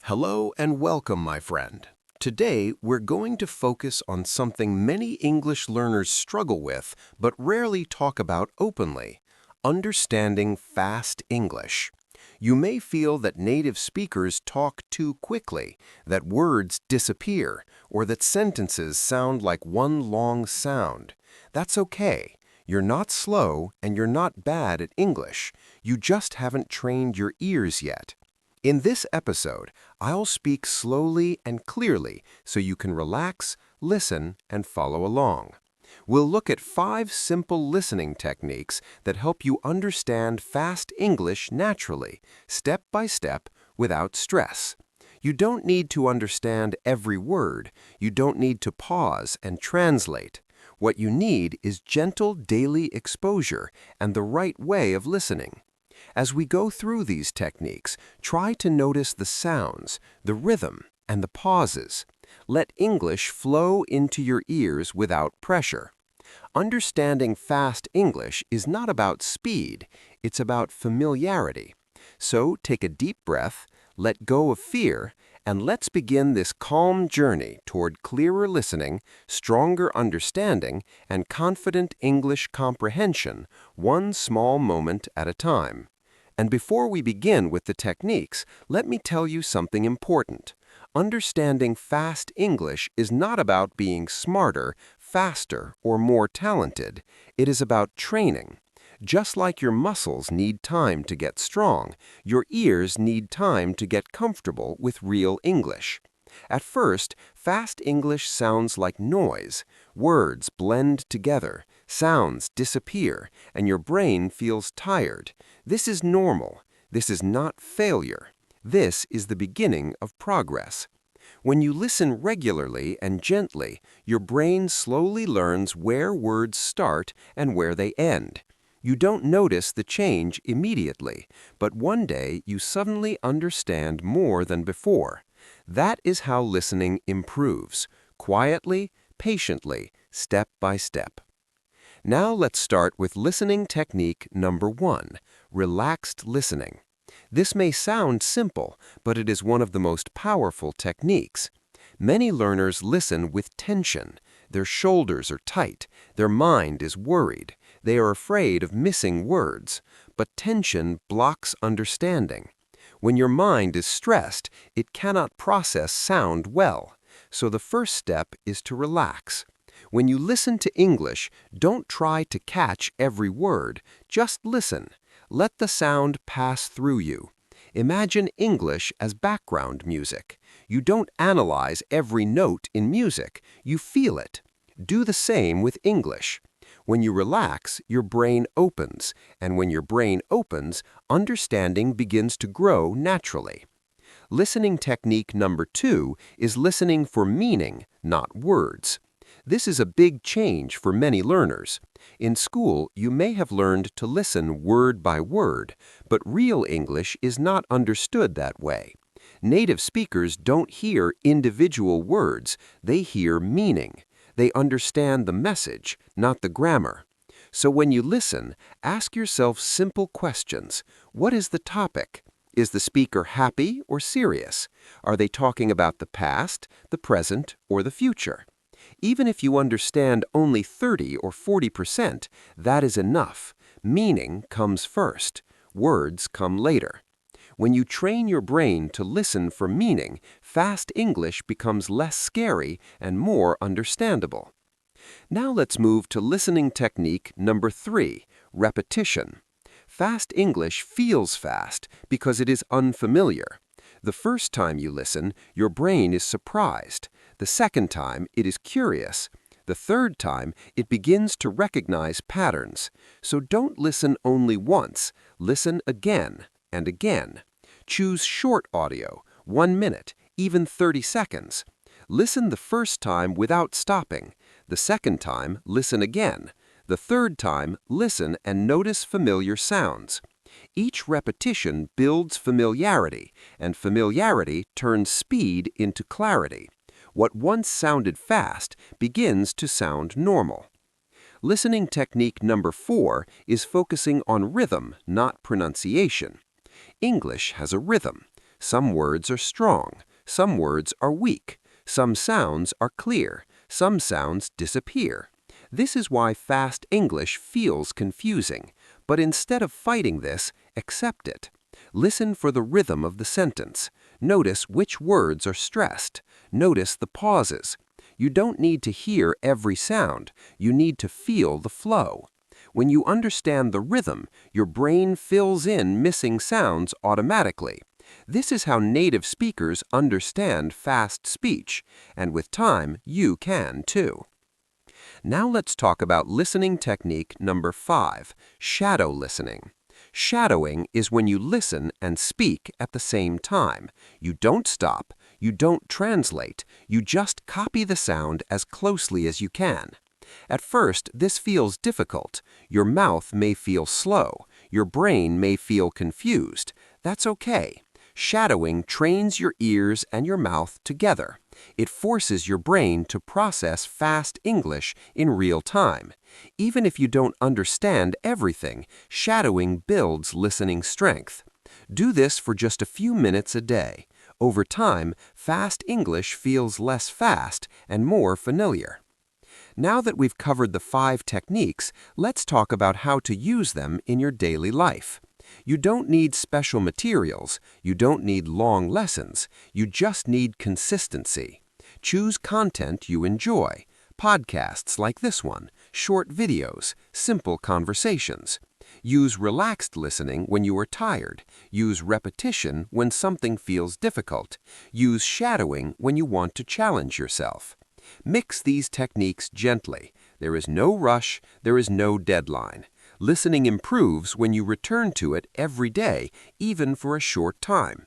Hello and welcome, my friend. Today, we're going to focus on something many English learners struggle with but rarely talk about openly: understanding fast English. You may feel that native speakers talk too quickly, that words disappear, or that sentences sound like one long sound. That's okay. You're not slow and you're not bad at English. You just haven't trained your ears yet. In this episode, I'll speak slowly and clearly so you can relax, listen, and follow along. We'll look at 5 simple listening techniques that help you understand fast English naturally, step by step, without stress. You don't need to understand every word. You don't need to pause and translate. What you need is gentle daily exposure and the right way of listening. As we go through these techniques, try to notice the sounds, the rhythm, and the pauses. Let English flow into your ears without pressure. Understanding fast English is not about speed, it's about familiarity. So take a deep breath, let go of fear, and let's begin this calm journey toward clearer listening, stronger understanding, and confident English comprehension, one small moment at a time. And before we begin with the techniques, let me tell you something important. Understanding fast English is not about being smarter, faster, or more talented. It is about training. Just like your muscles need time to get strong, your ears need time to get comfortable with real English. At first, fast English sounds like noise. Words blend together, sounds disappear, and your brain feels tired. This is normal. This is not failure. This is the beginning of progress. When you listen regularly and gently, your brain slowly learns where words start and where they end. You don't notice the change immediately, but one day you suddenly understand more than before. That is how listening improves, quietly, patiently, step by step. Now let's start with listening technique number 1, relaxed listening. This may sound simple, but it is one of the most powerful techniques. Many learners listen with tension. Their shoulders are tight. Their mind is worried. They are afraid of missing words. But tension blocks understanding. When your mind is stressed, it cannot process sound well. So the first step is to relax. When you listen to English, don't try to catch every word. Just listen. Let the sound pass through you. Imagine English as background music. You don't analyze every note in music. You feel it. Do the same with English. When you relax, your brain opens, and when your brain opens, understanding begins to grow naturally. Listening technique number 2 is listening for meaning, not words. This is a big change for many learners. In school, you may have learned to listen word by word, but real English is not understood that way. Native speakers don't hear individual words, they hear meaning. They understand the message, not the grammar. So when you listen, ask yourself simple questions. What is the topic? Is the speaker happy or serious? Are they talking about the past, the present, or the future? Even if you understand only 30 or 40%, that is enough. Meaning comes first. Words come later. When you train your brain to listen for meaning, fast English becomes less scary and more understandable. Now let's move to listening technique number 3, repetition. Fast English feels fast because it is unfamiliar. The first time you listen, your brain is surprised. The second time, it is curious. The third time, it begins to recognize patterns. So don't listen only once. Listen again and again. Choose short audio, 1 minute, even 30 seconds. Listen the first time without stopping. The second time, listen again. The third time, listen and notice familiar sounds. Each repetition builds familiarity, and familiarity turns speed into clarity. What once sounded fast begins to sound normal. Listening technique number 4 is focusing on rhythm, not pronunciation. English has a rhythm. Some words are strong, some words are weak, some sounds are clear, some sounds disappear. This is why fast English feels confusing, but instead of fighting this, accept it. Listen for the rhythm of the sentence. Notice which words are stressed. Notice the pauses. You don't need to hear every sound. You need to feel the flow. When you understand the rhythm, your brain fills in missing sounds automatically. This is how native speakers understand fast speech, and with time, you can too. Now let's talk about listening technique number 5, shadow listening. Shadowing is when you listen and speak at the same time. You don't stop, you don't translate, you just copy the sound as closely as you can. At first, this feels difficult. Your mouth may feel slow, your brain may feel confused. That's okay. Shadowing trains your ears and your mouth together. It forces your brain to process fast English in real time. Even if you don't understand everything, shadowing builds listening strength. Do this for just a few minutes a day. Over time, fast English feels less fast and more familiar. Now that we've covered the 5 techniques, let's talk about how to use them in your daily life. You don't need special materials, you don't need long lessons, you just need consistency. Choose content you enjoy, podcasts like this one, short videos, simple conversations. Use relaxed listening when you are tired. Use repetition when something feels difficult. Use shadowing when you want to challenge yourself. Mix these techniques gently. There is no rush, there is no deadline. Listening improves when you return to it every day, even for a short time.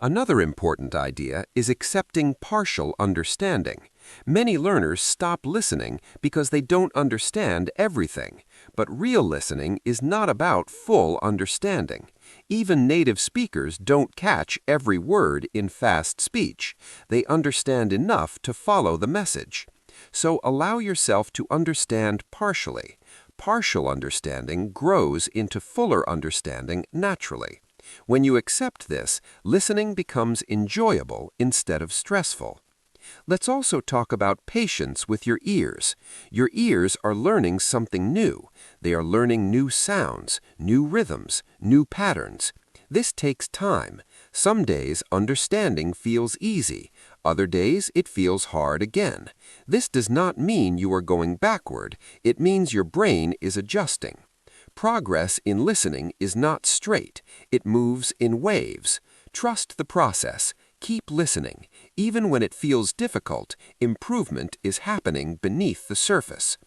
Another important idea is accepting partial understanding. Many learners stop listening because they don't understand everything. But real listening is not about full understanding. Even native speakers don't catch every word in fast speech. They understand enough to follow the message. So allow yourself to understand partially. Partial understanding grows into fuller understanding naturally. When you accept this, listening becomes enjoyable instead of stressful. Let's also talk about patience with your ears. Your ears are learning something new. They are learning new sounds, new rhythms, new patterns. This takes time. Some days understanding feels easy. Other days it feels hard again. This does not mean you are going backward. It means your brain is adjusting. Progress in listening is not straight. It moves in waves. Trust the process. Keep listening. Even when it feels difficult, improvement is happening beneath the surface.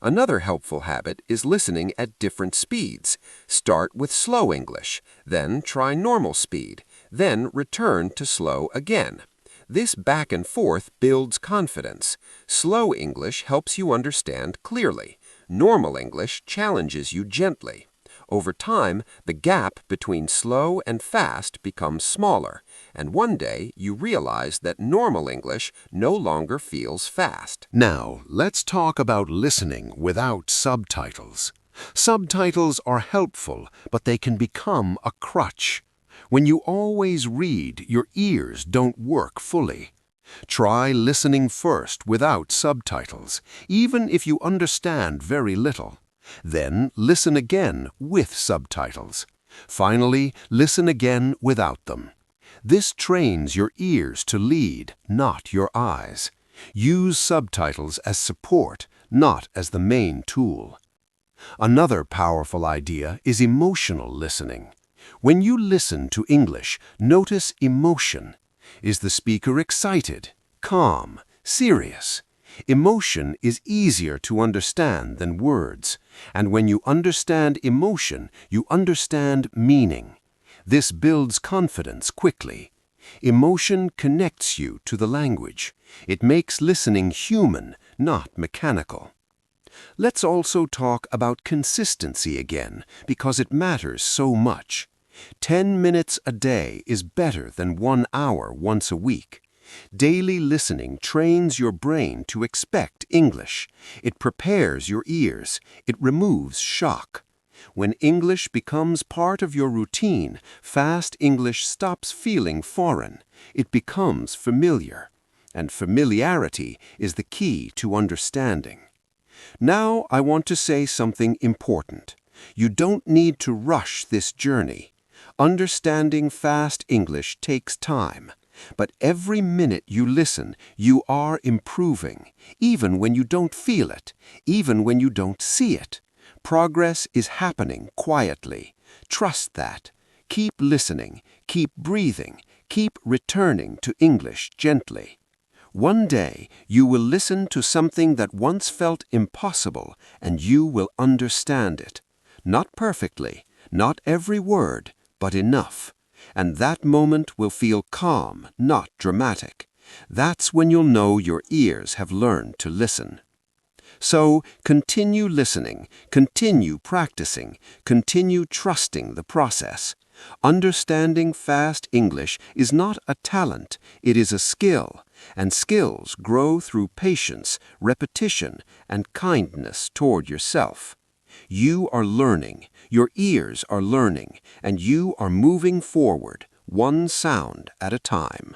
Another helpful habit is listening at different speeds. Start with slow English, then try normal speed, then return to slow again. This back and forth builds confidence. Slow English helps you understand clearly. Normal English challenges you gently. Over time, the gap between slow and fast becomes smaller, and one day you realize that normal English no longer feels fast. Now, let's talk about listening without subtitles. Subtitles are helpful, but they can become a crutch. When you always read, your ears don't work fully. Try listening first without subtitles, even if you understand very little. Then listen again with subtitles. Finally, listen again without them. This trains your ears to lead, not your eyes. Use subtitles as support, not as the main tool. Another powerful idea is emotional listening. When you listen to English, notice emotion. Is the speaker excited, calm, serious? Emotion is easier to understand than words, and when you understand emotion, you understand meaning. This builds confidence quickly. Emotion connects you to the language. It makes listening human, not mechanical. Let's also talk about consistency again, because it matters so much. 10 minutes a day is better than 1 hour once a week. Daily listening trains your brain to expect English. It prepares your ears. It removes shock. When English becomes part of your routine, fast English stops feeling foreign. It becomes familiar. And familiarity is the key to understanding. Now I want to say something important. You don't need to rush this journey. Understanding fast English takes time. But every minute you listen, you are improving, even when you don't feel it, even when you don't see it. Progress is happening quietly. Trust that. Keep listening, keep breathing, keep returning to English gently. One day, you will listen to something that once felt impossible, and you will understand it. Not perfectly, not every word, but enough. And that moment will feel calm, not dramatic. That's when you'll know your ears have learned to listen. So, continue listening, continue practicing, continue trusting the process. Understanding fast English is not a talent, it is a skill, and skills grow through patience, repetition, and kindness toward yourself. You are learning, your ears are learning, and you are moving forward, one sound at a time.